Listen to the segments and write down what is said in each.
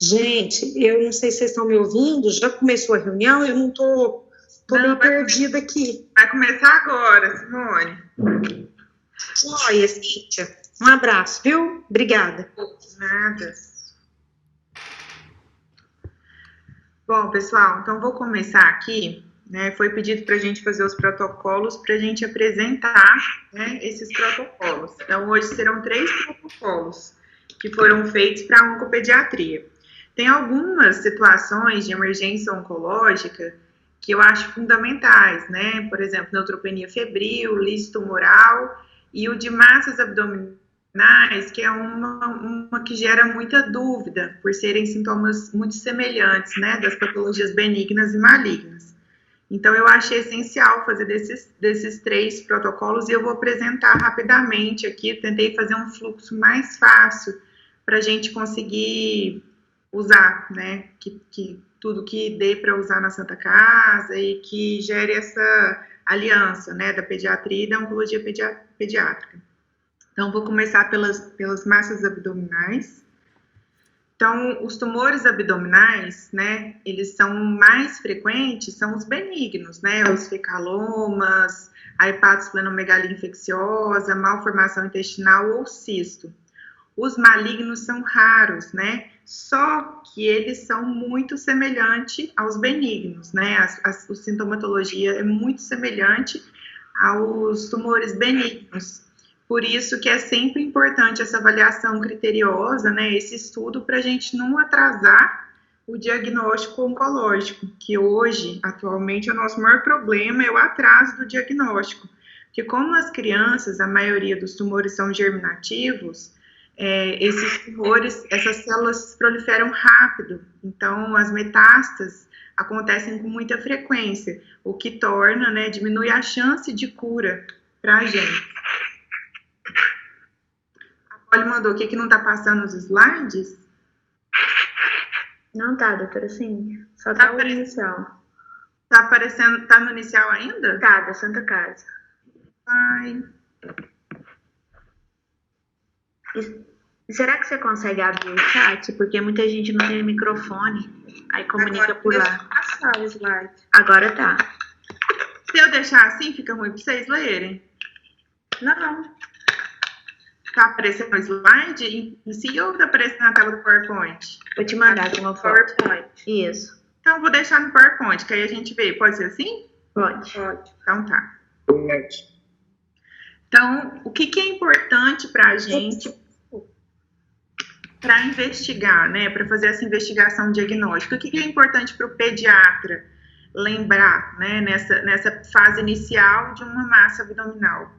Gente, eu não sei se vocês estão me ouvindo, já começou a reunião, eu não tô meio perdida aqui. Vai começar agora, Simone. Olha, Cíntia, um abraço, viu? Obrigada. Nada. Bom, pessoal, então vou começar aqui, né? Foi pedido para a gente fazer os protocolos, para a gente apresentar, né, esses protocolos. Então, hoje serão 3 protocolos que foram feitos para a oncopediatria. Tem algumas situações de emergência oncológica que eu acho fundamentais, né? Por exemplo, neutropenia febril, lise tumoral e o de massas abdominais, que é uma que gera muita dúvida, por serem sintomas muito semelhantes, né, das patologias benignas e malignas. Então, eu achei essencial fazer desses 3 protocolos e eu vou apresentar rapidamente aqui, tentei fazer um fluxo mais fácil para a gente conseguir usar, né, que tudo que dê para usar na Santa Casa e que gere essa aliança, né, da pediatria e da oncologia pediátrica. Então, vou começar pelas massas abdominais. Então, os tumores abdominais, né, eles são mais frequentes, são os benignos, né, os fecalomas, a hepatosplenomegalia infecciosa, malformação intestinal ou cisto. Os malignos são raros, né, só que eles são muito semelhantes aos benignos, né, a sintomatologia é muito semelhante aos tumores benignos. Por isso que é sempre importante essa avaliação criteriosa, né, esse estudo, para a gente não atrasar o diagnóstico oncológico, que hoje, atualmente, o nosso maior problema é o atraso do diagnóstico. Porque como as crianças, a maioria dos tumores são germinativos, esses tumores, essas células proliferam rápido, então as metástases acontecem com muita frequência, o que torna, né, diminui a chance de cura para a gente. Olha, mandou aqui que não está passando os slides? Não tá, doutora Cíntia. Só tá o inicial. Tá aparecendo, tá no inicial ainda? Tá, da Santa Casa. Ai. E será que você consegue abrir o chat? Porque muita gente não tem microfone. Aí comunica agora, por lá. Passar o slide. Agora tá. Se eu deixar assim, fica ruim para vocês lerem? Não. Tá aparecendo o slide em si ou tá aparecendo na tela do PowerPoint? Vou te mandar aqui uma foto. PowerPoint. Isso. Então, vou deixar no PowerPoint, que aí a gente vê. Pode ser assim? Pode. Pode. Então, tá. Então, o que é importante para a gente para investigar, né? Para fazer essa investigação diagnóstica? O que é importante para o pediatra lembrar, né? Nessa fase inicial de uma massa abdominal?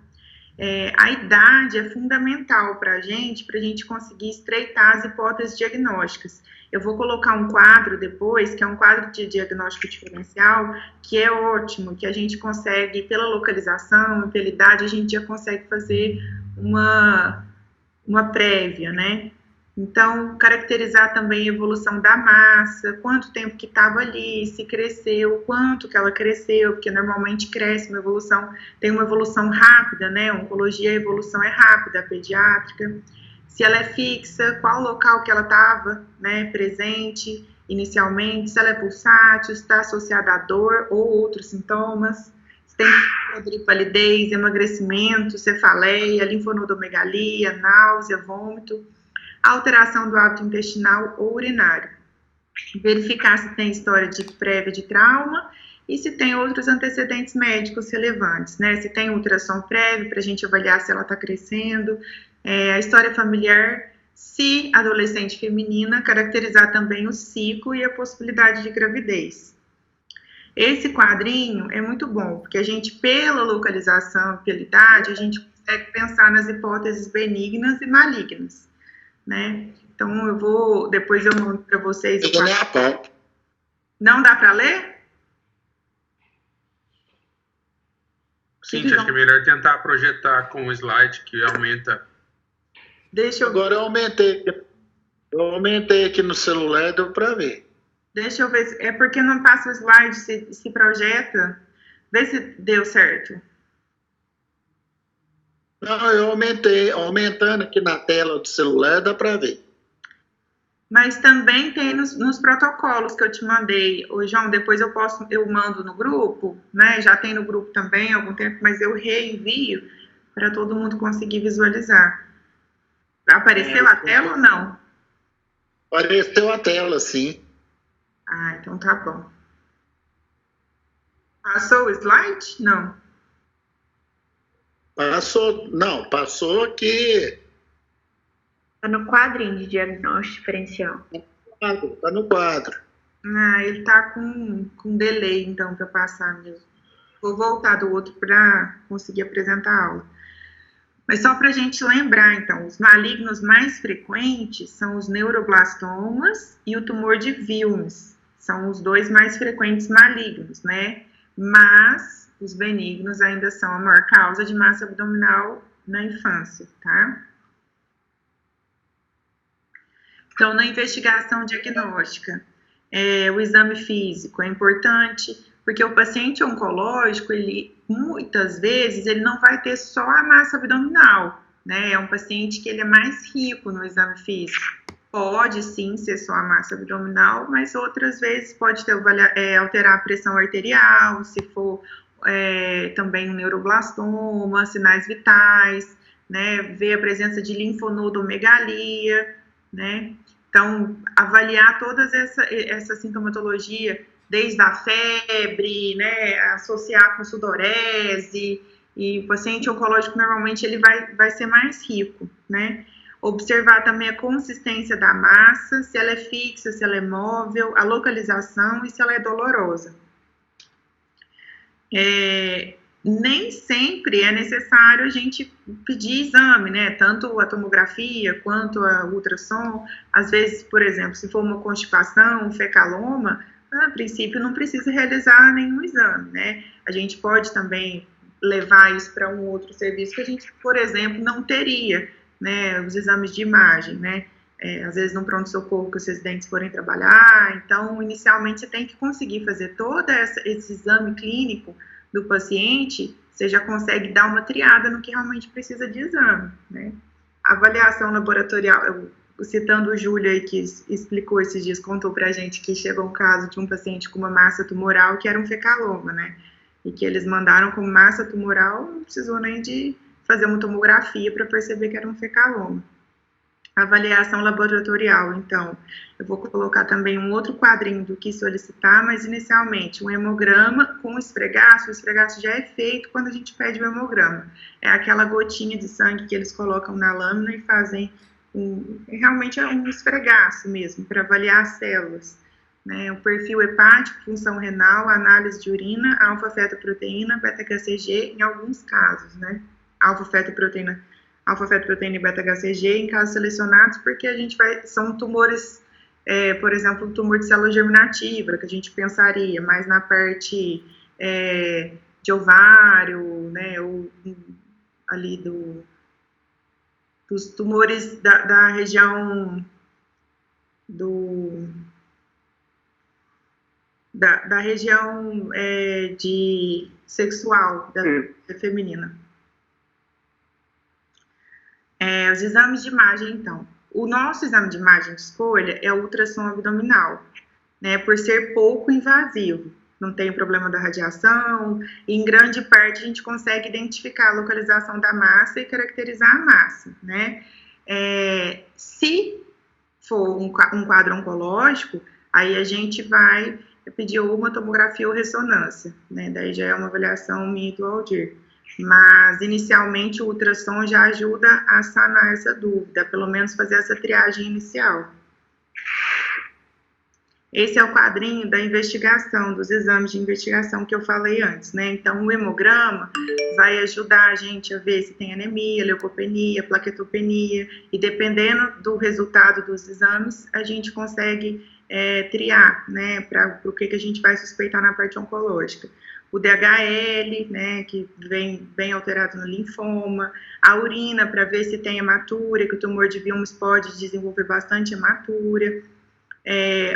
A idade é fundamental para a gente conseguir estreitar as hipóteses diagnósticas. Eu vou colocar um quadro depois, que é um quadro de diagnóstico diferencial, que é ótimo, que a gente consegue, pela localização e pela idade, a gente já consegue fazer uma prévia, né? Então, caracterizar também a evolução da massa, quanto tempo que estava ali, se cresceu, quanto que ela cresceu, porque normalmente cresce uma evolução, tem uma evolução rápida, né? A oncologia, a evolução é rápida, a pediátrica. Se ela é fixa, qual local que ela estava, né, presente inicialmente, se ela é pulsátil, se está associada à dor ou outros sintomas, se tem palidez, emagrecimento, cefaleia, linfonodomegalia, náusea, vômito, alteração do hábito intestinal ou urinário. Verificar se tem história prévia de trauma e se tem outros antecedentes médicos relevantes, né? Se tem ultrassom prévio para a gente avaliar se ela está crescendo, a história familiar, se adolescente feminina, caracterizar também o ciclo e a possibilidade de gravidez. Esse quadrinho é muito bom, porque a gente, pela localização, pela idade, a gente consegue pensar nas hipóteses benignas e malignas, né? Então, depois eu mando para vocês. Eu também aponto. Não dá para ler? Sim, acho que é melhor tentar projetar com o slide que aumenta. Agora eu aumentei aqui no celular, deu para ver. Deixa eu ver, é porque não passa o slide, se projeta. Vê se deu certo. Não, eu aumentando aqui na tela do celular, dá para ver. Mas também tem nos protocolos que eu te mandei. Ô, João, depois eu mando no grupo, né? Já tem no grupo também há algum tempo, mas eu reenvio para todo mundo conseguir visualizar. Apareceu a tela ou não? Apareceu a tela, sim. Ah, então tá bom. Passou o slide? Não. Passou aqui. Tá no quadrinho de diagnóstico diferencial. Tá no quadro. Ah, ele tá com delay, então, para passar mesmo. Vou voltar do outro para conseguir apresentar a aula. Mas só para a gente lembrar, então, os malignos mais frequentes são os neuroblastomas e o tumor de Wilms. São os dois mais frequentes malignos, né? Mas os benignos ainda são a maior causa de massa abdominal na infância, tá? Então, na investigação diagnóstica, o exame físico é importante, porque o paciente oncológico, muitas vezes, ele não vai ter só a massa abdominal, né? É um paciente que ele é mais rico no exame físico. Pode, sim, ser só a massa abdominal, mas outras vezes pode alterar a pressão arterial, se for também um neuroblastoma, sinais vitais, né? Ver a presença de linfonodomegalia, né? Então, avaliar toda essa sintomatologia, desde a febre, né, associar com sudorese, e o paciente oncológico, normalmente, ele vai ser mais rico, né? Observar também a consistência da massa, se ela é fixa, se ela é móvel, a localização e se ela é dolorosa. Nem sempre é necessário a gente pedir exame, né? Tanto a tomografia quanto a ultrassom. Às vezes, por exemplo, se for uma constipação, um fecaloma, a princípio não precisa realizar nenhum exame, né? A gente pode também levar isso para um outro serviço que a gente, por exemplo, não teria, né? Os exames de imagem, né? Às vezes no pronto-socorro que os residentes forem trabalhar. Então, inicialmente, você tem que conseguir fazer todo esse exame clínico do paciente, você já consegue dar uma triada no que realmente precisa de exame, né? Avaliação laboratorial, citando o Júlio aí, que explicou esses dias, contou pra gente que chegou um caso de um paciente com uma massa tumoral que era um fecaloma, né? E que eles mandaram como massa tumoral, não precisou nem de fazer uma tomografia para perceber que era um fecaloma. Avaliação laboratorial, então, eu vou colocar também um outro quadrinho do que solicitar, mas inicialmente um hemograma com esfregaço. O esfregaço já é feito quando a gente pede o hemograma. É aquela gotinha de sangue que eles colocam na lâmina e fazem realmente é um esfregaço mesmo, para avaliar as células, né? O perfil hepático, função renal, análise de urina, alfa-fetoproteína, beta-HCG em alguns casos, né? Alfa-fetoproteína e beta-HCG em casos selecionados, porque a gente são tumores, por exemplo, o tumor de célula germinativa, que a gente pensaria mais na parte de ovário, né, ou ali dos tumores da região da região de sexual da feminina. Os exames de imagem, então. O nosso exame de imagem de escolha é o ultrassom abdominal, né, por ser pouco invasivo. Não tem problema da radiação, e em grande parte a gente consegue identificar a localização da massa e caracterizar a massa, né. Se for um quadro oncológico, aí a gente vai pedir uma tomografia ou ressonância, né, daí já é uma avaliação minha e do Aldir. Mas, inicialmente, o ultrassom já ajuda a sanar essa dúvida, pelo menos fazer essa triagem inicial. Esse é o quadrinho da investigação, dos exames de investigação que eu falei antes, né? Então, o hemograma vai ajudar a gente a ver se tem anemia, leucopenia, plaquetopenia, e dependendo do resultado dos exames, a gente consegue triar, né, para o que a gente vai suspeitar na parte oncológica. O DHL, né, que vem bem alterado no linfoma, a urina para ver se tem hematúria, que o tumor de Wilms pode desenvolver bastante hematúria,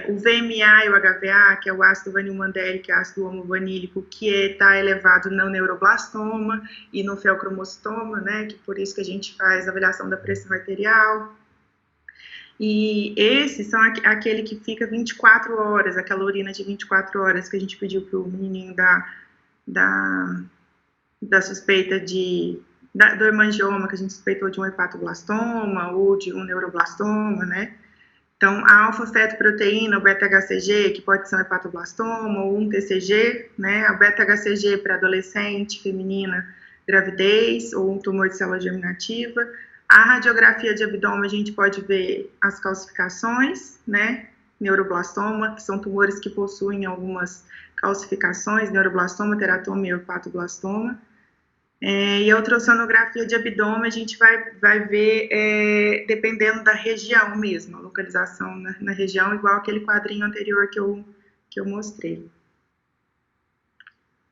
o VMA e o HVA, que é o ácido vanilmandélico, que é o ácido homovanílico, que está elevado no neuroblastoma e no feocromocitoma, né, que por isso que a gente faz a avaliação da pressão arterial. E esses são aquele que fica 24 horas, aquela urina de 24 horas que a gente pediu para o menininho da suspeita do hemangioma, que a gente suspeitou de um hepatoblastoma ou de um neuroblastoma, né? Então, a alfa-fetoproteína, o beta-HCG, que pode ser um hepatoblastoma, ou um TCG, né? A beta-HCG para adolescente, feminina, gravidez, ou um tumor de célula germinativa. A radiografia de abdômen, a gente pode ver as calcificações, né? Neuroblastoma, que são tumores que possuem algumas calcificações, neuroblastoma, teratoma e hepatoblastoma. E a ultrassonografia de abdômen a gente vai ver dependendo da região mesmo, a localização na região, igual aquele quadrinho anterior que eu mostrei.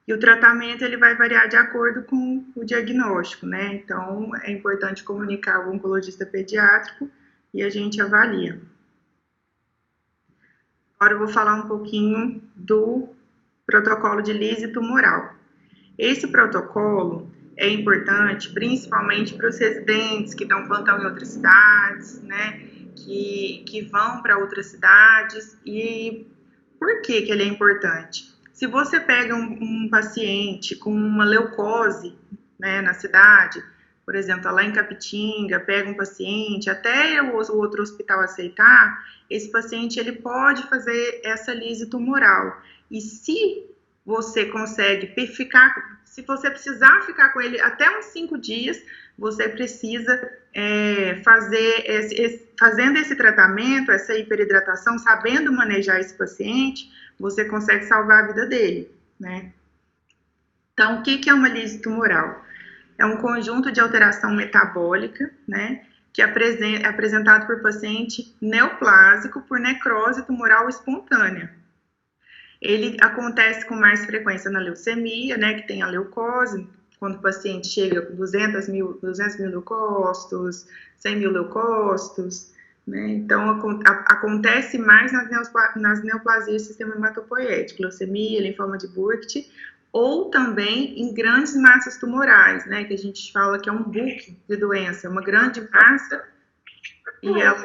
E o tratamento ele vai variar de acordo com o diagnóstico, né? Então, é importante comunicar ao oncologista pediátrico e a gente avalia. Agora eu vou falar um pouquinho do protocolo de lise tumoral. Esse protocolo é importante, principalmente para os residentes que dão plantão em outras cidades, né, que vão para outras cidades. E por que ele é importante? Se você pega um paciente com uma leucose, né, na cidade, por exemplo, lá em Capitinga, pega um paciente, até o outro hospital aceitar, esse paciente ele pode fazer essa lise tumoral. E se você consegue ficar, se você precisar ficar com ele até uns 5 dias, você precisa fazendo esse tratamento, essa hiperidratação, sabendo manejar esse paciente, você consegue salvar a vida dele, né? Então, o que é uma lise tumoral? É um conjunto de alteração metabólica, né, que é apresentado por paciente neoplásico por necrose tumoral espontânea. Ele acontece com mais frequência na leucemia, né, que tem a leucose, quando o paciente chega com 200 mil leucócitos, 100 mil leucócitos, né, então acontece mais nas neoplasias do sistema hematopoético, leucemia, linfoma de Burkitt, ou também em grandes massas tumorais, né, que a gente fala que é um bulk de doença, uma grande massa, e ela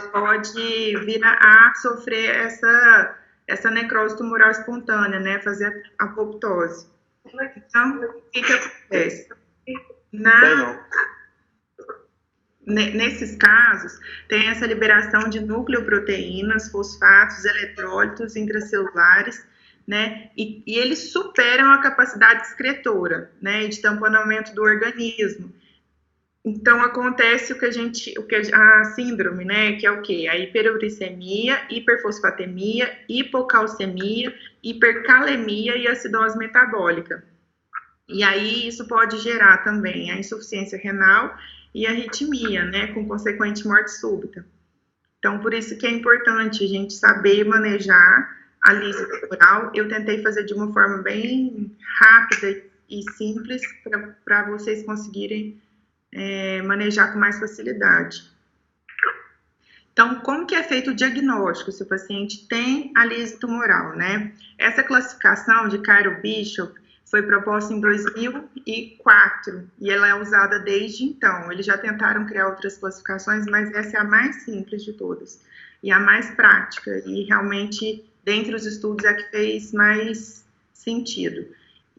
pode vir a sofrer essa necrose tumoral espontânea, né, fazer apoptose. Então, o que acontece? Nesses casos, tem essa liberação de nucleoproteínas, fosfatos, eletrólitos intracelulares, né, e eles superam a capacidade excretora, né, de tamponamento do organismo. Então, acontece a síndrome, né, que é o quê? A hiperuricemia, hiperfosfatemia, hipocalcemia, hipercalemia e acidose metabólica. E aí, isso pode gerar também a insuficiência renal e arritmia, né, com consequente morte súbita. Então, por isso que é importante a gente saber manejar a lise tumoral. Eu tentei fazer de uma forma bem rápida e simples para vocês conseguirem manejar com mais facilidade. Então, como que é feito o diagnóstico se o paciente tem a lise tumoral, né? Essa classificação de Cairo Bishop foi proposta em 2004 e ela é usada desde então. Eles já tentaram criar outras classificações, mas essa é a mais simples de todas e a mais prática e realmente, dentre os estudos, é a que fez mais sentido.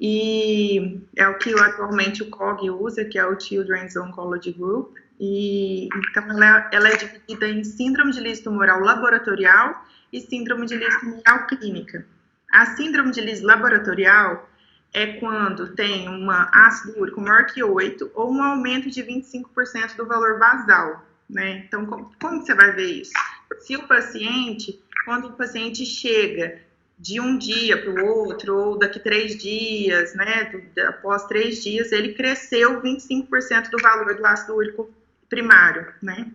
E é o que atualmente o COG usa, que é o Children's Oncology Group. E então ela é dividida em síndrome de lise tumoral laboratorial e síndrome de lise tumoral clínica. A síndrome de lise laboratorial é quando tem uma ácido úrico maior que 8 ou um aumento de 25% do valor basal, né? Então, como você vai ver isso? Se o paciente, quando o paciente chega de um dia para o outro, ou daqui 3 dias, né, após 3 dias, ele cresceu 25% do valor do ácido úrico primário, né?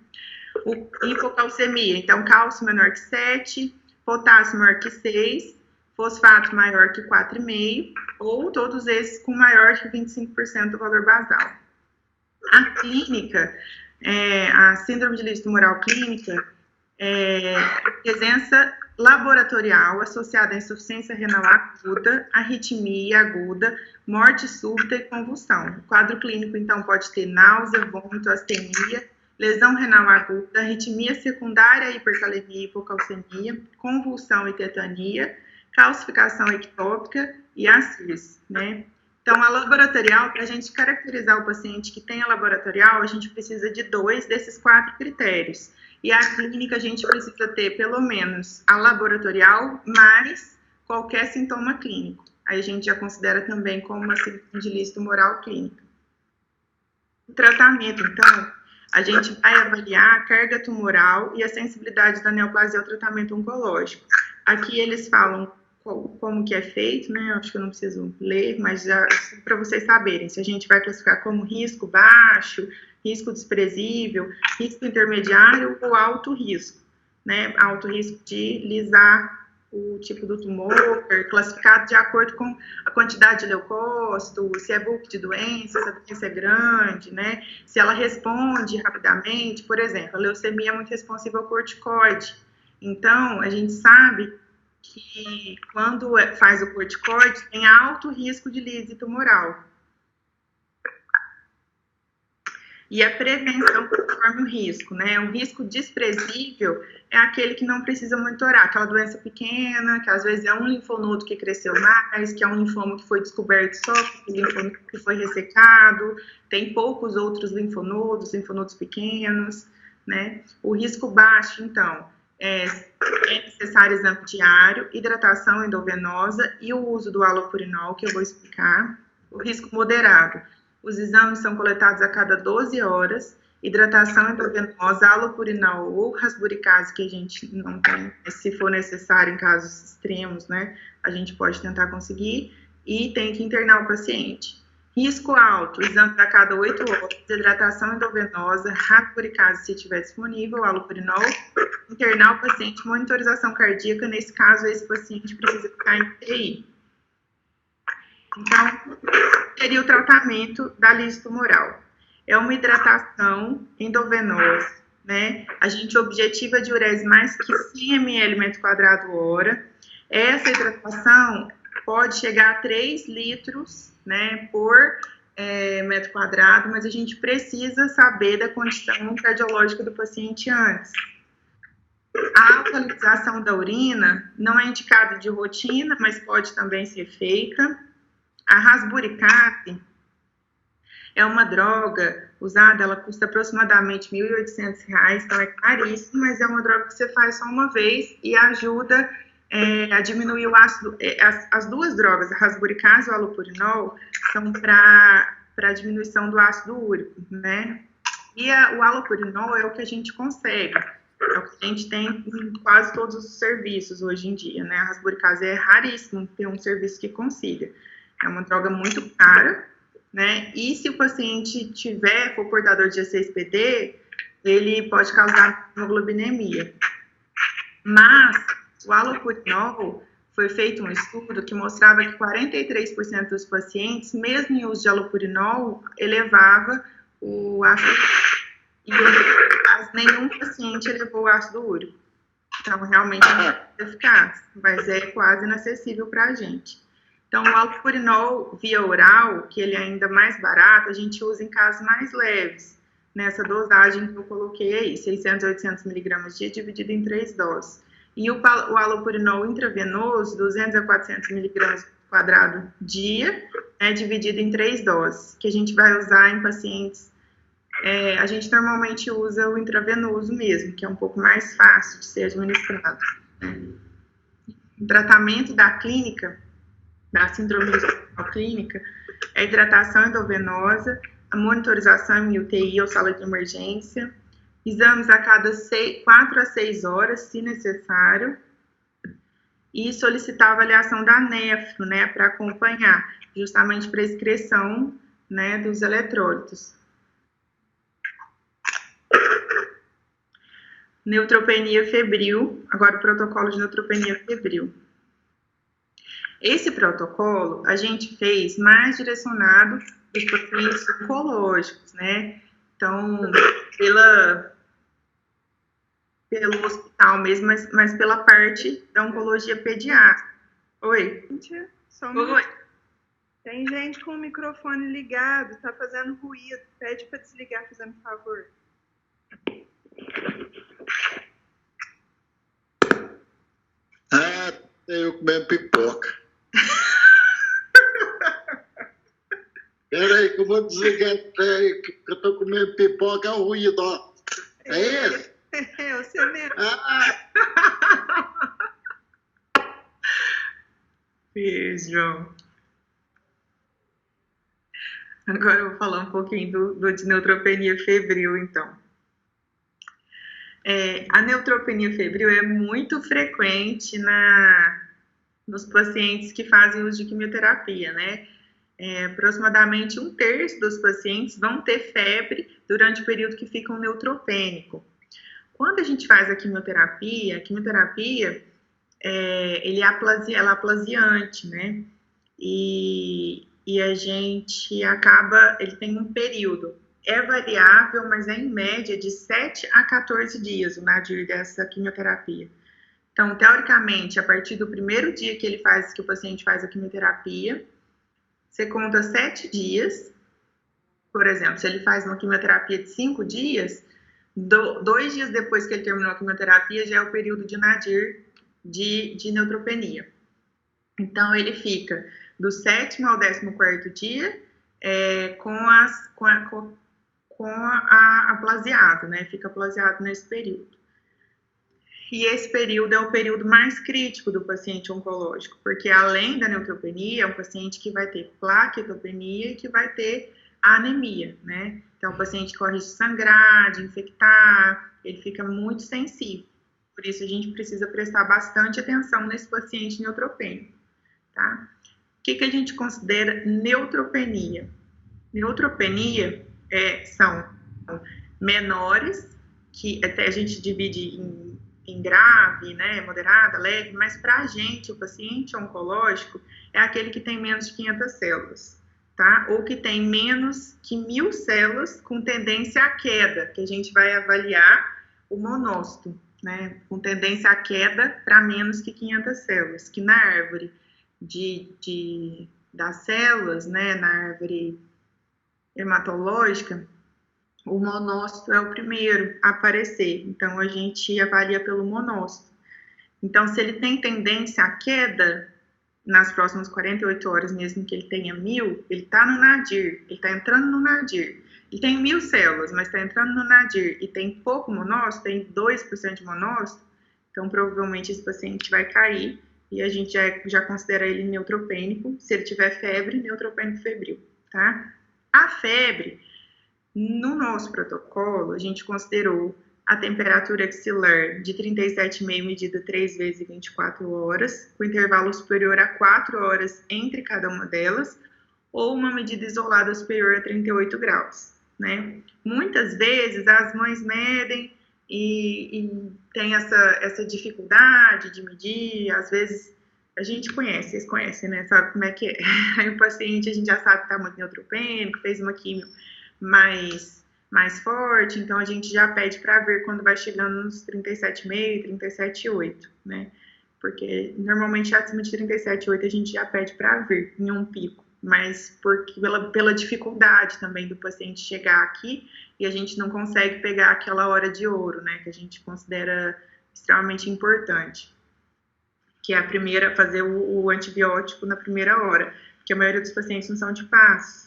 Hipocalcemia, então, cálcio menor que 7, potássio maior que 6, fosfato maior que 4,5, ou todos esses com maior que 25% do valor basal. A clínica, a síndrome de lise tumoral clínica, laboratorial associada à insuficiência renal aguda, arritmia aguda, morte súbita e convulsão. O quadro clínico, então, pode ter náusea, vômito, astenia, lesão renal aguda, arritmia secundária, hipercalemia e hipocalcemia, convulsão e tetania, calcificação ectópica e ascites, né? Então, a laboratorial, para a gente caracterizar o paciente que tem a laboratorial, a gente precisa de 2 desses 4 critérios. E a clínica, a gente precisa ter, pelo menos, a laboratorial mais qualquer sintoma clínico. Aí a gente já considera também como uma síndrome de ilícito tumoral clínica. O tratamento, então, a gente vai avaliar a carga tumoral e a sensibilidade da neoplasia ao tratamento oncológico. Aqui eles falam como que é feito, né? Acho que eu não preciso ler, mas já para vocês saberem, se a gente vai classificar como risco baixo, risco desprezível, risco intermediário ou alto risco, né? Alto risco de lisar o tipo do tumor, classificado de acordo com a quantidade de leucócito, se é bulk de doença, se a doença é grande, né? Se ela responde rapidamente, por exemplo, a leucemia é muito responsiva ao corticoide. Então, a gente sabe que quando faz o corticoide, tem alto risco de lise tumoral. E a prevenção conforme o risco, né? Um risco desprezível é aquele que não precisa monitorar, aquela doença pequena, que às vezes é um linfonodo que cresceu mais, que é um linfoma que foi descoberto só, um linfonodo que foi ressecado, tem poucos outros linfonodos pequenos, né? O risco baixo, então, é necessário exame diário, hidratação endovenosa e o uso do halopurinol, que eu vou explicar. O risco moderado, os exames são coletados a cada 12 horas, hidratação endovenosa, halopurinol ou rasburicase, que a gente não tem, se for necessário em casos extremos, né, a gente pode tentar conseguir, e tem que internar o paciente. Risco alto, exame a cada 8 horas, hidratação endovenosa, rasburicase se estiver disponível, halopurinol, internar o paciente, monitorização cardíaca, nesse caso esse paciente precisa ficar em UTI. Então, seria o tratamento da lise tumoral. É uma hidratação endovenosa, né? A gente objetiva diurese mais que 100 ml metro quadrado hora. Essa hidratação pode chegar a 3 litros, né, por metro quadrado, mas a gente precisa saber da condição cardiológica do paciente antes. A alcalinização da urina não é indicada de rotina, mas pode também ser feita. A rasburicase é uma droga usada, ela custa aproximadamente R$ 1.800, então é caríssimo, mas é uma droga que você faz só uma vez e ajuda a diminuir o ácido. As duas drogas, a rasburicase e o halopurinol, são para diminuição do ácido úrico, né? E o halopurinol é o que a gente consegue, é o que a gente tem em quase todos os serviços hoje em dia, né? A rasburicase é raríssimo ter um serviço que consiga. É uma droga muito cara, né? E se o paciente for portador de G6PD, ele pode causar hemoglobinemia. Mas o halopurinol, foi feito um estudo que mostrava que 43% dos pacientes, mesmo em uso de halopurinol, elevava o ácido e nenhum paciente elevou o ácido úrico. Então, realmente é eficaz, mas é quase inacessível para a gente. Então, o halopurinol via oral, que ele é ainda mais barato, a gente usa em casos mais leves, nessa dosagem que eu coloquei aí, 600 a 800 miligramas dia, dividido em 3 doses. E o halopurinol intravenoso, 200 a 400 miligramas quadrado dia, dividido em 3 doses, que a gente vai usar em pacientes. A gente normalmente usa o intravenoso mesmo, que é um pouco mais fácil de ser administrado. O tratamento da clínica, da síndrome clínica, é a hidratação endovenosa, a monitorização em UTI ou sala de emergência, exames a cada 4 a 6 horas, se necessário, e solicitar a avaliação da nefro, né, para acompanhar, justamente para a excreção, né, dos eletrólitos. Neutropenia febril, agora o protocolo de neutropenia febril. Esse protocolo a gente fez mais direcionado para os pacientes oncológicos, né? Então, pelo hospital mesmo, mas pela parte da oncologia pediátrica. Oi? Gente, só um minuto. Tem gente com o microfone ligado, tá fazendo ruído. Pede para desligar, fazendo favor. Ah, eu comendo pipoca. Peraí que eu vou desligar, que eu tô comendo pipoca, é um ruído, ó. É esse? É, você mesmo. Beijo. Agora eu vou falar um pouquinho de neutropenia febril, então. A neutropenia febril é muito frequente nos pacientes que fazem uso de quimioterapia, né? Aproximadamente 1/3 dos pacientes vão ter febre durante o período que ficam neutropênico. Quando a gente faz a quimioterapia ela é aplasiante, né? E a gente ele tem um período, é variável, mas é em média de 7 a 14 dias o nadir dessa quimioterapia. Então, teoricamente, a partir do primeiro dia que o paciente faz a quimioterapia, você conta 7 dias, por exemplo, se ele faz uma quimioterapia de 5 dias, 2 dias depois que ele terminou a quimioterapia, já é o período de nadir de neutropenia. Então, ele fica do 7º ao 14º dia com a aplasiado, né? Fica aplasiado nesse período. E esse período é o período mais crítico do paciente oncológico, porque além da neutropenia, é um paciente que vai ter plaquetopenia e que vai ter anemia, né? Então, o paciente corre de sangrar, de infectar, ele fica muito sensível. Por isso, a gente precisa prestar bastante atenção nesse paciente neutropênico, tá? O que a gente considera neutropenia? Neutropenia são menores, que até a gente divide em grave, né, moderada, leve, mas para a gente, o paciente oncológico, é aquele que tem menos de 500 células, tá? Ou que tem menos que 1.000 células com tendência à queda, que a gente vai avaliar o monócito, né, com tendência à queda para menos que 500 células, que na árvore das células, né, na árvore hematológica, o monócito é o primeiro a aparecer, então a gente avalia pelo monócito. Então, se ele tem tendência à queda, nas próximas 48 horas, mesmo que ele tenha 1.000, ele está no nadir, ele está entrando no nadir. Ele tem 1.000 células, mas está entrando no nadir e tem pouco monócito, tem 2% de monócito, então provavelmente esse paciente vai cair e a gente já considera ele neutropênico, se ele tiver febre, neutropênico febril, tá? A febre, no nosso protocolo, a gente considerou a temperatura axilar de 37,5 medida 3 vezes em 24 horas, com intervalo superior a 4 horas entre cada uma delas, ou uma medida isolada superior a 38 graus, né? Muitas vezes as mães medem e tem essa dificuldade de medir, às vezes a gente conhece, vocês conhecem, né? Sabe como é que é? Aí o paciente, a gente já sabe que está muito neutropênico, fez uma quimio mais forte, então a gente já pede para ver quando vai chegando nos 37,5, 37,8, né? Porque normalmente acima de 37,8 a gente já pede para ver em um pico, mas pela dificuldade também do paciente chegar aqui e a gente não consegue pegar aquela hora de ouro, né? Que a gente considera extremamente importante, que é a primeira, fazer o antibiótico na primeira hora, porque a maioria dos pacientes não são de passos.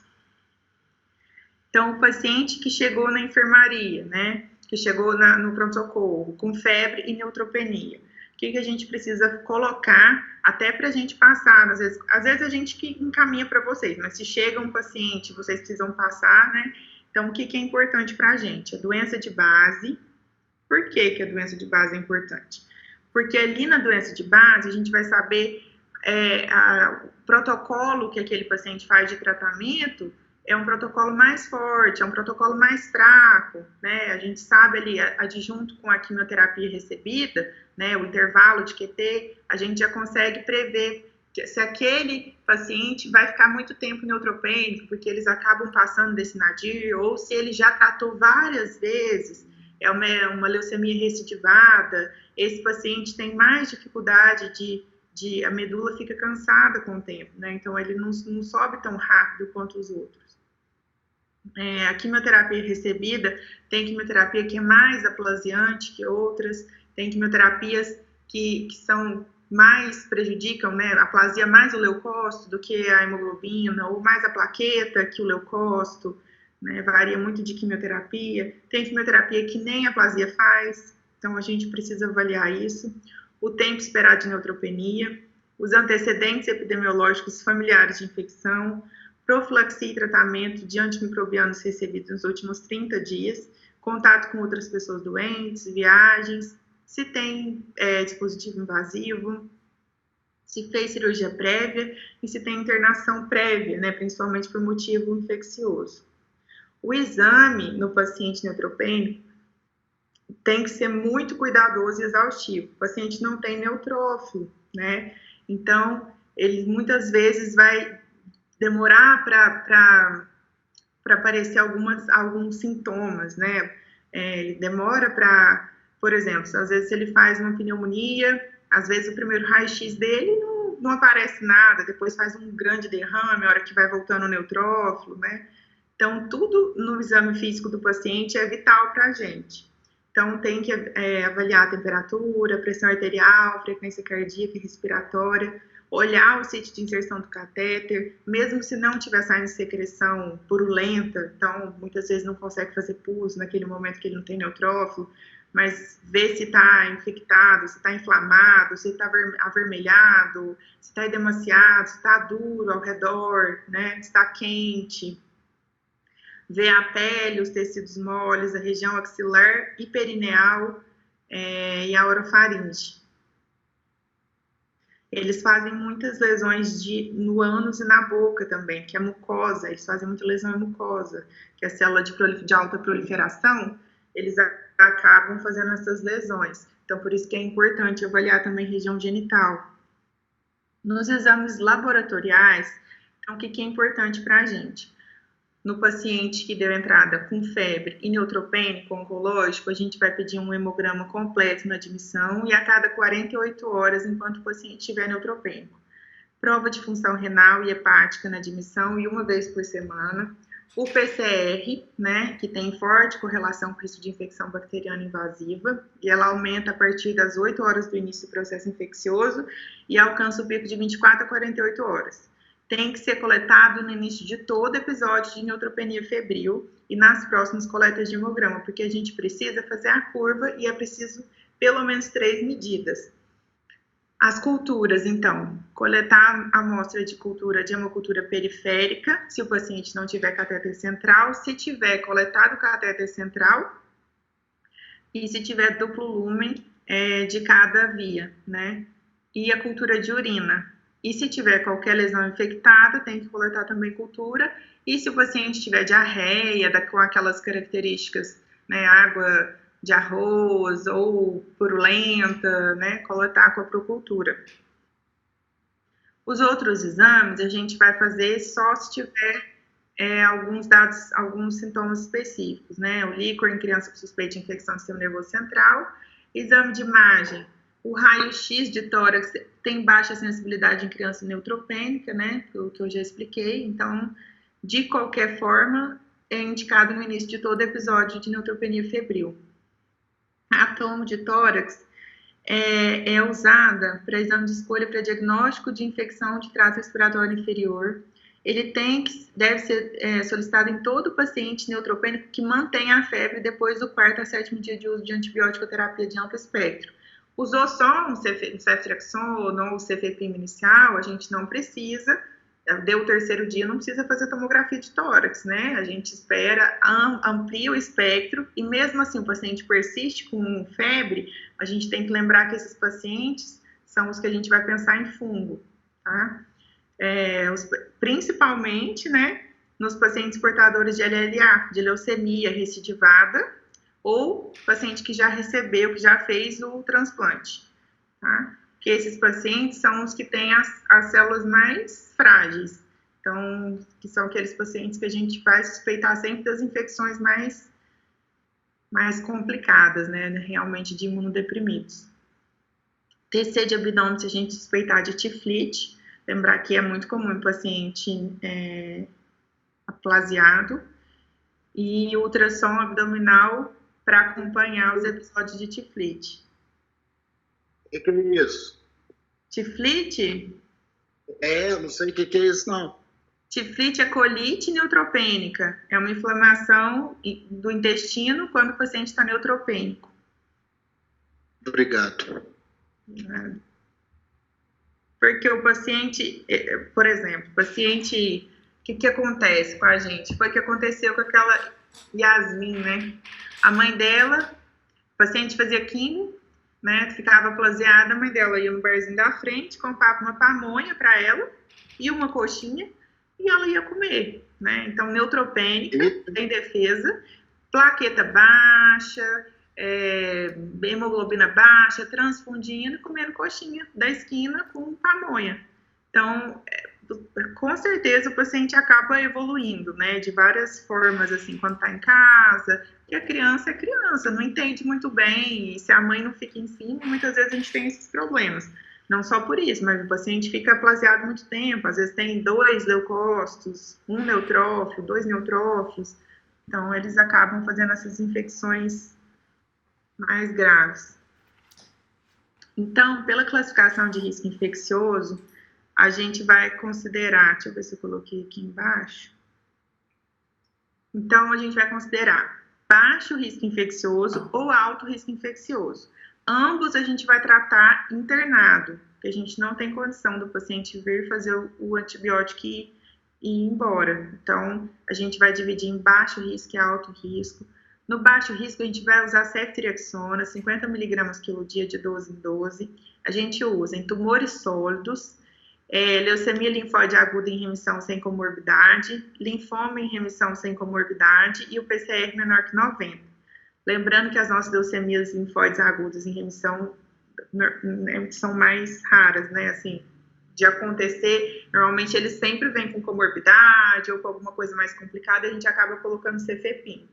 Então, o paciente que chegou na enfermaria, né, que chegou no pronto-socorro, com febre e neutropenia, o que a gente precisa colocar até para a gente passar? Às vezes a gente que encaminha para vocês, mas se chega um paciente, vocês precisam passar, né? Então, o que é importante para a gente? A doença de base. Por que a doença de base é importante? Porque ali na doença de base, a gente vai saber o protocolo que aquele paciente faz de tratamento, é um protocolo mais forte, é um protocolo mais fraco, né? A gente sabe ali, adjunto com a quimioterapia recebida, né, o intervalo de QT, a gente já consegue prever se aquele paciente vai ficar muito tempo neutropênico, porque eles acabam passando desse nadir, ou se ele já tratou várias vezes é uma leucemia recidivada, esse paciente tem mais dificuldade a medula fica cansada com o tempo, né? Então, ele não sobe tão rápido quanto os outros. A quimioterapia recebida, tem quimioterapia que é mais aplasiante que outras, tem quimioterapias que são mais prejudicam, né? A aplasia mais o leucócito do que a hemoglobina, ou mais a plaqueta que o leucócito, né? Varia muito de quimioterapia. Tem quimioterapia que nem a aplasia faz, então a gente precisa avaliar isso. O tempo esperado de neutropenia, os antecedentes epidemiológicos familiares de infecção, profilaxia e tratamento de antimicrobianos recebidos nos últimos 30 dias, contato com outras pessoas doentes, viagens, se tem dispositivo invasivo, se fez cirurgia prévia e se tem internação prévia, né, principalmente por motivo infeccioso. O exame no paciente neutropênico tem que ser muito cuidadoso e exaustivo. O paciente não tem neutrófilo, né? Então, ele muitas vezes vai demorar para aparecer alguns sintomas, né? Ele demora para, por exemplo, às vezes ele faz uma pneumonia, às vezes o primeiro raio-x dele não aparece nada, depois faz um grande derrame, a hora que vai voltando o neutrófilo, né? Então, tudo no exame físico do paciente é vital para a gente. Então, tem que avaliar a temperatura, pressão arterial, frequência cardíaca e respiratória, olhar o sítio de inserção do catéter, mesmo se não tiver saindo secreção purulenta, então, muitas vezes não consegue fazer pus naquele momento que ele não tem neutrófilo, mas ver se está infectado, se está inflamado, se está avermelhado, se está edemaciado, se está duro ao redor, né, se está quente. Ver a pele, os tecidos moles, a região axilar e perineal e a orofaringe. Eles fazem muitas lesões no ânus e na boca também, que é mucosa. Eles fazem muita lesão em mucosa, que é a célula de alta proliferação, eles acabam fazendo essas lesões. Então, por isso que é importante avaliar também região genital. Nos exames laboratoriais, então, o que é importante para a gente? No paciente que deu entrada com febre e neutropênico oncológico, a gente vai pedir um hemograma completo na admissão e a cada 48 horas, enquanto o paciente estiver neutropênico. Prova de função renal e hepática na admissão e uma vez por semana. O PCR, né, que tem forte correlação com o risco de infecção bacteriana invasiva, e ela aumenta a partir das 8 horas do início do processo infeccioso e alcança o pico de 24 a 48 horas. Tem que ser coletado no início de todo episódio de neutropenia febril e nas próximas coletas de hemograma, porque a gente precisa fazer a curva e é preciso pelo menos 3 medidas. As culturas, então, coletar a amostra de cultura de hemocultura periférica, se o paciente não tiver catéter central, se tiver coletado o catéter central e se tiver duplo lumen de cada via, né? E a cultura de urina. E se tiver qualquer lesão infectada, tem que coletar também cultura. E se o paciente tiver diarreia, com aquelas características, né, água de arroz ou purulenta, né, coletar com a procultura. Os outros exames a gente vai fazer só se tiver alguns dados, alguns sintomas específicos, né, o líquor em criança com suspeita de infecção do sistema nervoso central, exame de imagem. O raio-x de tórax tem baixa sensibilidade em criança neutropênica, né, o que eu já expliquei. Então, de qualquer forma, é indicado no início de todo episódio de neutropenia febril. A tomo de tórax é usada para exame de escolha para diagnóstico de infecção de trato respiratório inferior. Ele deve ser solicitado em todo paciente neutropênico que mantenha a febre depois do 4º a 7º dia de uso de antibiótico terapia de alto espectro. Usou só um ceftriaxona ou o cefepime inicial, a gente não precisa, deu o 3º dia, não precisa fazer tomografia de tórax, né? A gente espera, amplia o espectro, e mesmo assim o paciente persiste com febre, a gente tem que lembrar que esses pacientes são os que a gente vai pensar em fungo, tá? Principalmente, né, nos pacientes portadores de LLA, de leucemia recidivada, ou paciente que já recebeu, que já fez o transplante, tá? Que esses pacientes são os que têm as células mais frágeis, então, que são aqueles pacientes que a gente vai suspeitar sempre das infecções mais mais complicadas, né, realmente de imunodeprimidos. TC de abdômen, se a gente suspeitar de tiflite, lembrar que é muito comum em paciente aplasiado, e ultrassom abdominal para acompanhar os episódios de tiflite. O que é isso? Tiflite? Não sei o que é isso, não. Tiflite é colite neutropênica. É uma inflamação do intestino quando o paciente está neutropênico. Obrigado. Porque o paciente, por exemplo, o paciente, o que acontece com a gente? Foi o que aconteceu com aquela Yasmin, né? A mãe dela, o paciente fazia quimio, né? Ficava aplasiada, a mãe dela ia no barzinho da frente, comprava uma pamonha para ela e uma coxinha, e ela ia comer, né? Então, neutropênica, sem defesa, plaqueta baixa, hemoglobina baixa, transfundindo, comendo coxinha da esquina com pamonha. Então, com certeza o paciente acaba evoluindo, né? De várias formas, assim, quando está em casa, e a criança é criança, não entende muito bem, e se a mãe não fica em cima, muitas vezes a gente tem esses problemas. Não só por isso, mas o paciente fica aplasiado muito tempo, às vezes tem 2 leucócitos, 1 neutrófilo, 2 neutrófilos, então eles acabam fazendo essas infecções mais graves. Então, pela classificação de risco infeccioso, a gente vai considerar, deixa eu ver se eu coloquei aqui embaixo. Então, a gente vai considerar baixo risco infeccioso ou alto risco infeccioso. Ambos a gente vai tratar internado, porque a gente não tem condição do paciente vir fazer o antibiótico e ir embora. Então, a gente vai dividir em baixo risco e alto risco. No baixo risco, a gente vai usar ceftriaxona, 50 mg quilo dia de 12 em 12. A gente usa em tumores sólidos, leucemia linfóide aguda em remissão sem comorbidade, linfoma em remissão sem comorbidade e o PCR menor que 90. Lembrando que as nossas leucemias linfóides agudas em remissão são mais raras, né, assim, de acontecer. Normalmente eles sempre vêm com comorbidade ou com alguma coisa mais complicada, a gente acaba colocando cefepime.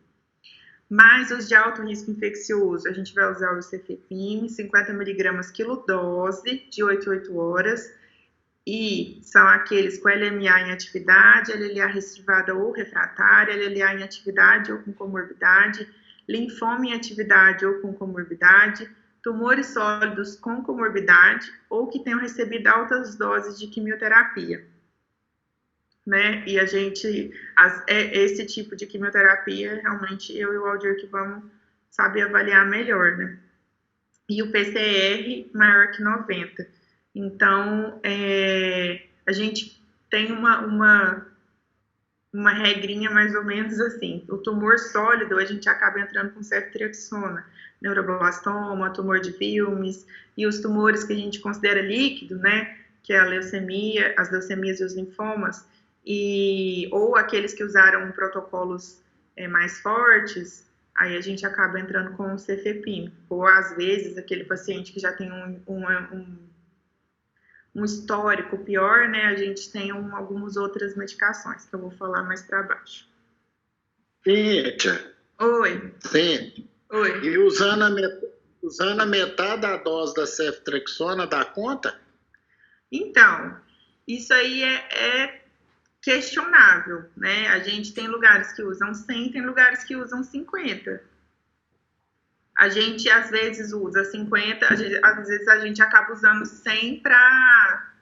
Mas os de alto risco infeccioso, a gente vai usar o cefepime, 50 mg quilo dose, de 8 a 8 horas, e são aqueles com LMA em atividade, LLA restrivada ou refratária, LLA em atividade ou com comorbidade, linfoma em atividade ou com comorbidade, tumores sólidos com comorbidade ou que tenham recebido altas doses de quimioterapia, né? E a gente, esse tipo de quimioterapia, realmente eu e o Aldir que vamos saber avaliar melhor, né? E o PCR maior que 90. Então, a gente tem uma regrinha mais ou menos assim. O tumor sólido, a gente acaba entrando com ceftriaxona, neuroblastoma, tumor de Wilms, e os tumores que a gente considera líquido, né, que é a leucemia, as leucemias e os linfomas, ou aqueles que usaram protocolos mais fortes, aí a gente acaba entrando com o cefepime. Ou, às vezes, aquele paciente que já tem um histórico pior, né, a gente tem algumas outras medicações, que eu vou falar mais para baixo. Cíntia. Oi. Cíntia. Oi. E usando a metade da dose da ceftriaxona, dá conta? Então, isso aí é questionável, né? A gente tem lugares que usam 100, tem lugares que usam 50. A gente, às vezes, usa 50, às vezes a gente acaba usando 100 para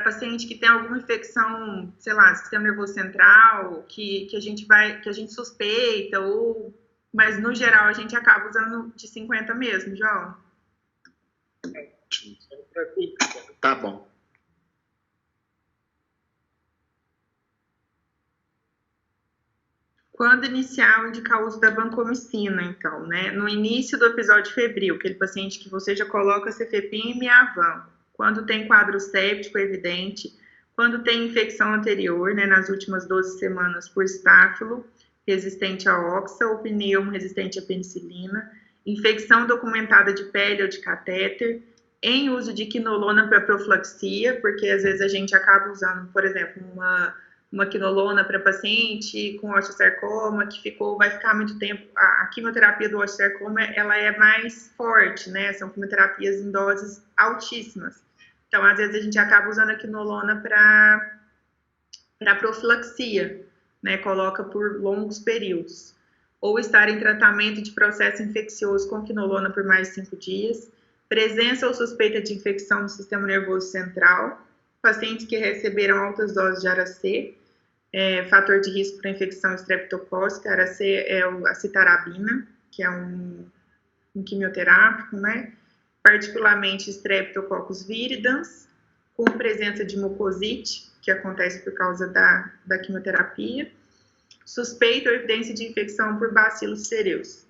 paciente que tem alguma infecção, sei lá, sistema nervoso central, que a gente suspeita, mas no geral a gente acaba usando de 50 mesmo, João. Tá bom. Quando iniciar, indicar o uso da vancomicina, então, né? No início do episódio febril, aquele paciente que você já coloca cefepime e avanco. Quando tem quadro séptico evidente, quando tem infecção anterior, né, nas últimas 12 semanas por estáfilo resistente a oxa ou pneumo resistente à penicilina, infecção documentada de pele ou de catéter, em uso de quinolona para profilaxia, porque às vezes a gente acaba usando, por exemplo, uma quinolona para paciente com osteosarcoma que vai ficar muito tempo. A quimioterapia do osteosarcoma, ela é mais forte, né? São quimioterapias em doses altíssimas. Então, às vezes, a gente acaba usando a quinolona para profilaxia, né? Coloca por longos períodos. Ou estar em tratamento de processo infeccioso com quinolona por mais de 5 dias. Presença ou suspeita de infecção no sistema nervoso central. Pacientes que receberam altas doses de ARAC, fator de risco para infecção estreptocócica. ARAC é a citarabina, que é um quimioterápico, né? Particularmente Streptococcus viridans, com presença de mucosite, que acontece por causa da quimioterapia. Suspeita ou evidência de infecção por bacilos cereus.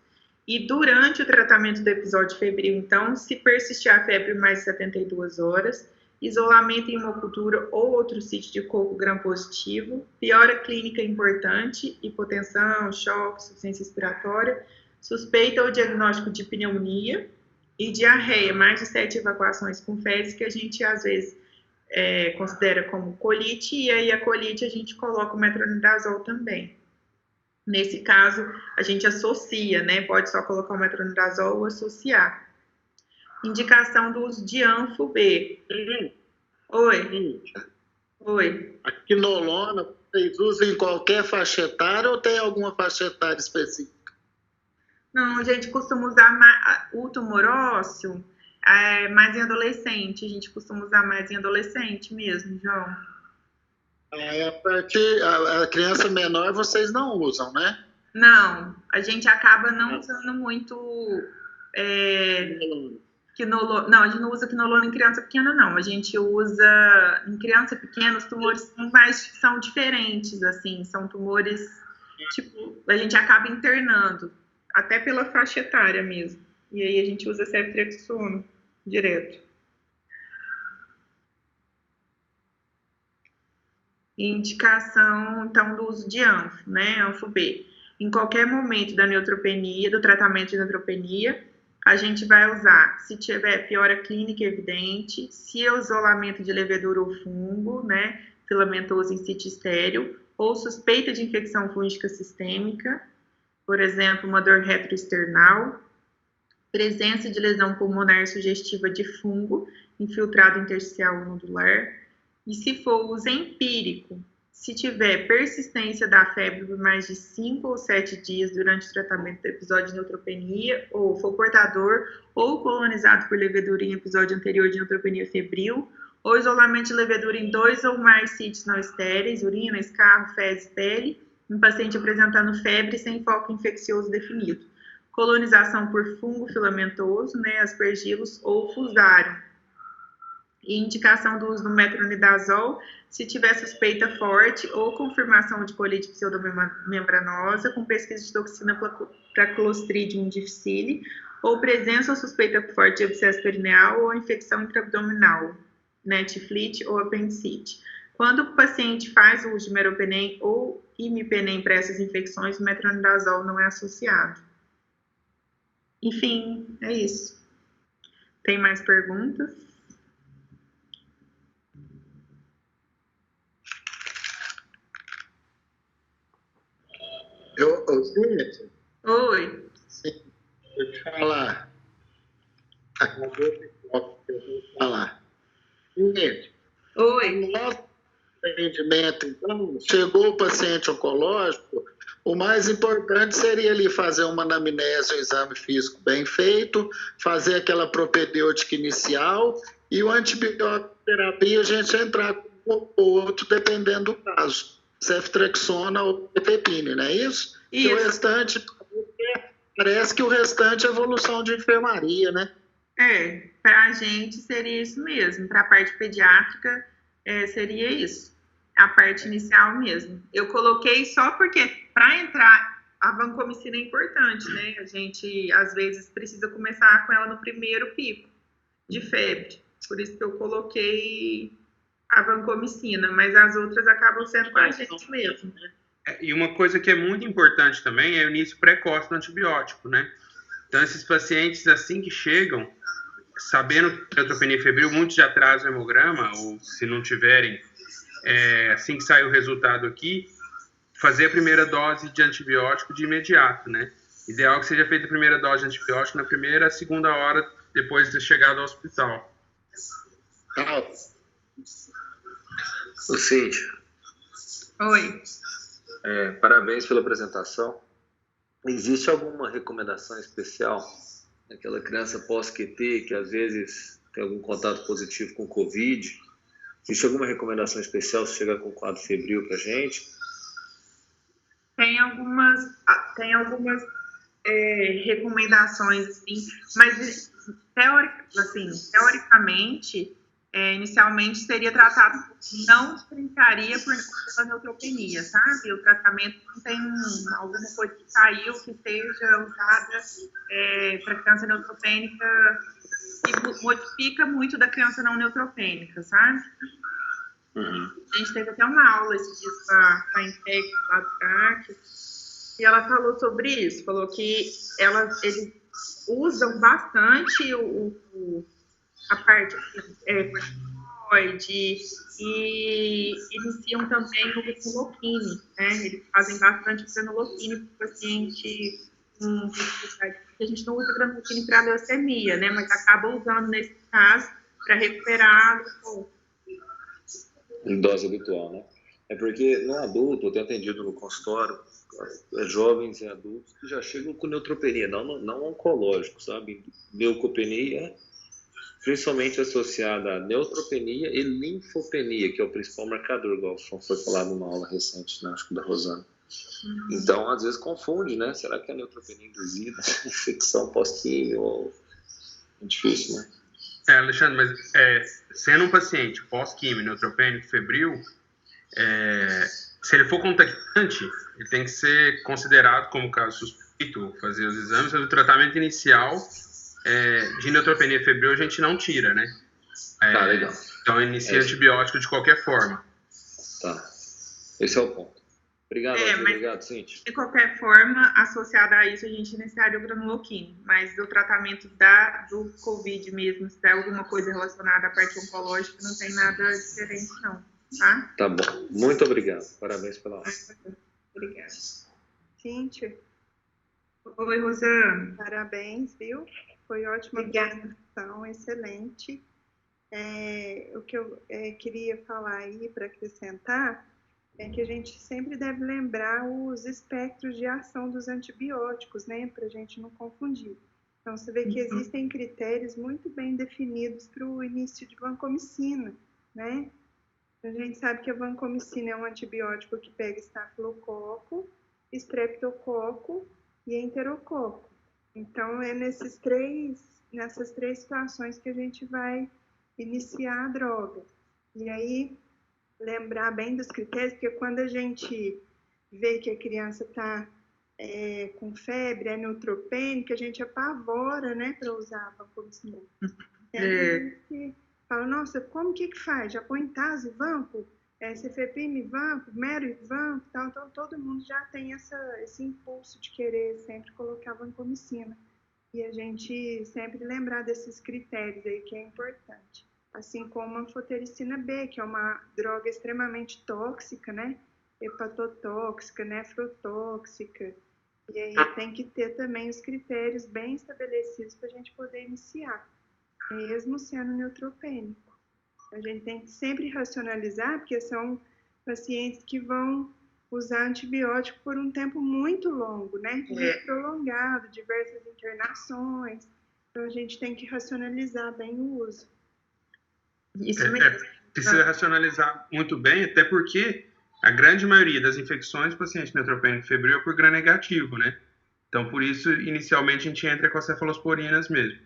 E durante o tratamento do episódio febril, então, se persistir a febre mais de 72 horas, isolamento em hemocultura ou outro sítio de coco gram-positivo, piora clínica importante, hipotensão, choque, insuficiência respiratória, suspeita ou diagnóstico de pneumonia e diarreia, mais de 7 evacuações com fezes, que a gente, às vezes, considera como colite, e aí a colite a gente coloca o metronidazol também. Nesse caso, a gente associa, né? Pode só colocar o metronidazol ou associar. Indicação do uso de Anfo-B. Oi. A quinolona, vocês usam em qualquer faixa etária ou tem alguma faixa etária específica? Não, a gente costuma usar o tumor ósseo mais em adolescente. A gente costuma usar mais em adolescente mesmo, João. A criança menor vocês não usam, né? Não, a gente acaba não usando muito quinolona. Não, a gente não usa quinolona em criança pequena, não. A gente usa em criança pequena, os tumores são diferentes, assim, são tumores, tipo, a gente acaba internando, até pela faixa etária mesmo. E aí a gente usa ceftriaxona direto. Indicação, então, do uso de Anfo, né, Anfo-B. Em qualquer momento da neutropenia, do tratamento de neutropenia, a gente vai usar, se tiver piora clínica evidente, se é o isolamento de levedura ou fungo, né, filamentoso em sítio estéril, ou suspeita de infecção fúngica sistêmica, por exemplo, uma dor retroesternal, presença de lesão pulmonar sugestiva de fungo, infiltrado intersticial nodular. E se for uso empírico, se tiver persistência da febre por mais de 5 ou 7 dias durante o tratamento do episódio de neutropenia, ou for portador ou colonizado por levedura em episódio anterior de neutropenia febril, ou isolamento de levedura em 2 ou mais sítios não estéreis, urina, escarro, fezes, pele, em paciente apresentando febre sem foco infeccioso definido. Colonização por fungo filamentoso, né, aspergilos ou fusarium. E indicação do uso do metronidazol se tiver suspeita forte ou confirmação de colite pseudomembranosa com pesquisa de toxina para Clostridium difficile ou presença ou suspeita forte de abscesso perineal ou infecção intraabdominal, né, tiflite ou apendicite. Quando o paciente faz o uso de meropenem ou imipenem para essas infecções, o metronidazol não é associado. Enfim, é isso. Tem mais perguntas? Gente, Oi. sim, vou te falar. Gente, Oi. nosso atendimento, então, chegou o paciente oncológico, o mais importante seria ali fazer uma anamnese, um exame físico bem feito, fazer aquela propedêutica inicial e o antibiótico terapia a gente entrar com um ou outro, dependendo do caso. Ceftriaxona ou pepine, não é isso? Isso. E o restante, parece que o restante é evolução de enfermaria, né? Para a gente seria isso mesmo. Para a parte pediátrica, seria isso. A parte inicial mesmo. Eu coloquei só porque, para entrar, a vancomicina é importante, né? A gente, às vezes, precisa começar com ela no primeiro pico de febre. Por isso que eu coloquei a vancomicina, mas as outras acabam sendo com a gente mesmo. E uma coisa que é muito importante também é o início precoce do antibiótico, né? Então, esses pacientes, assim que chegam, sabendo que a neutropenia febril, muitos já trazem o hemograma, ou se não tiverem, assim que sair o resultado aqui, fazer a primeira dose de antibiótico de imediato, né? Ideal que seja feita a primeira dose de antibiótico na primeira, segunda hora depois de ter chegado ao hospital. Ô, Cíntia. Oi. Parabéns pela apresentação. Existe alguma recomendação especial naquela criança pós-QT que às vezes tem algum contato positivo com Covid? Existe alguma recomendação especial se chegar com quadro febril para a gente? Tem algumas recomendações, assim, mas teoricamente, inicialmente seria tratado, não brincaria pela neutropenia, sabe? O tratamento não tem alguma coisa que saiu que seja usada para criança neutropênica, que modifica muito da criança não neutropênica, sabe? A gente teve até uma aula esses dias com a Intec lá do CAC, e ela falou sobre isso, falou que eles usam bastante a parte corticoide e iniciam também o fenoloquine, né? Eles fazem bastante fenoloquine para o paciente com dificuldade, porque a gente não usa fenoloquine para leucemia, né? Mas acaba usando nesse caso para recuperar um pouco. Em dose habitual, né? É porque no adulto, eu tenho atendido no consultório, jovens e adultos que já chegam com neutropenia, não oncológico, sabe? Leucopenia, principalmente associada a neutropenia e linfopenia, que é o principal marcador, igual foi falado numa aula recente, né? Acho que da Rosana. Então, às vezes confunde, né? Será que é neutropenia induzida, infecção pós-químio? É difícil, né? Alexandre, mas sendo um paciente pós-químio, neutropênico, febril, se ele for contactante, ele tem que ser considerado como caso suspeito, fazer os exames, mas o tratamento inicial de neutropenia febril a gente não tira, né? Legal. Então inicia antibiótico de qualquer forma. Tá. Esse é o ponto. Obrigado, obrigado, Cíntia. De qualquer forma, associada a isso, a gente iniciaria o granuloquine, mas do tratamento do Covid mesmo, se der alguma coisa relacionada à parte oncológica, não tem nada diferente, não, tá? Tá bom. Muito obrigado. Parabéns pela aula. Obrigada. Cíntia. Oi, Rosana. Parabéns, viu? Foi ótima apresentação, excelente. O que eu queria falar aí para acrescentar é que a gente sempre deve lembrar os espectros de ação dos antibióticos, né? Para a gente não confundir. Então, você vê que existem critérios muito bem definidos para o início de vancomicina, né? A gente sabe que a vancomicina é um antibiótico que pega estafilococo, estreptococo e enterococo. Então, é nessas três situações que a gente vai iniciar a droga. E aí, lembrar bem dos critérios, porque quando a gente vê que a criança está com febre, é neutropênica, a gente apavora, né, para usar a vancomicina. Que fala, nossa, como que faz? Já põe Taz e Vanco, Cefepime e Vanco, Mero e Vanco, tal. Então todo mundo já tem esse impulso de querer sempre colocar vancomicina. E a gente sempre lembrar desses critérios aí que é importante. Assim como a anfotericina B, que é uma droga extremamente tóxica, né? Hepatotóxica, nefrotóxica. E aí tem que ter também os critérios bem estabelecidos para a gente poder iniciar, mesmo sendo neutropênico. A gente tem que sempre racionalizar, porque são pacientes que vão usar antibiótico por um tempo muito longo, né? Muito prolongado, diversas internações. Então a gente tem que racionalizar bem o uso. Isso mesmo. Precisa racionalizar muito bem, até porque a grande maioria das infecções do paciente neutropênico febril é por gram negativo, né? Então, por isso, inicialmente, a gente entra com as cefalosporinas mesmo.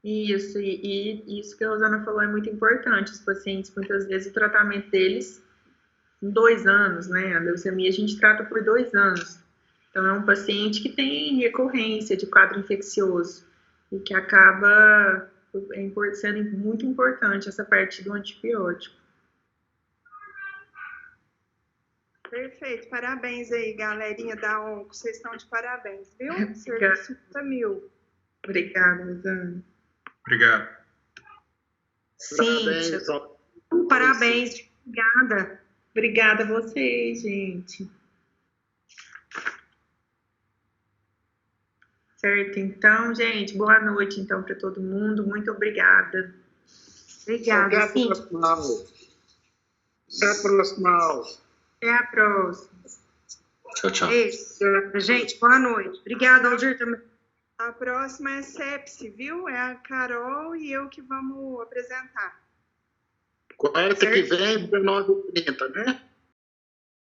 Isso, e isso que a Rosana falou é muito importante. Os pacientes, muitas vezes, o tratamento deles em 2 anos, né? A leucemia a gente trata por 2 anos. Então, é um paciente que tem recorrência de quadro infeccioso e que acaba sendo muito importante essa parte do antibiótico. Perfeito, parabéns aí, galerinha da ONCO, vocês estão de parabéns, viu? Serviço 1000. Obrigada, Rosana. Obrigado. Cíntia. Parabéns, obrigada. Obrigada a vocês, gente. Certo, então, gente, boa noite, então, para todo mundo. Muito obrigada. Obrigada, Até a sim. próxima aula. Até a próxima aula. Até a próxima. Tchau, tchau. Isso, gente, boa noite. Obrigada, Aldir, também. A próxima é Sepsi, viu? É a Carol e eu que vamos apresentar. Quarta que vem, 19h30, né?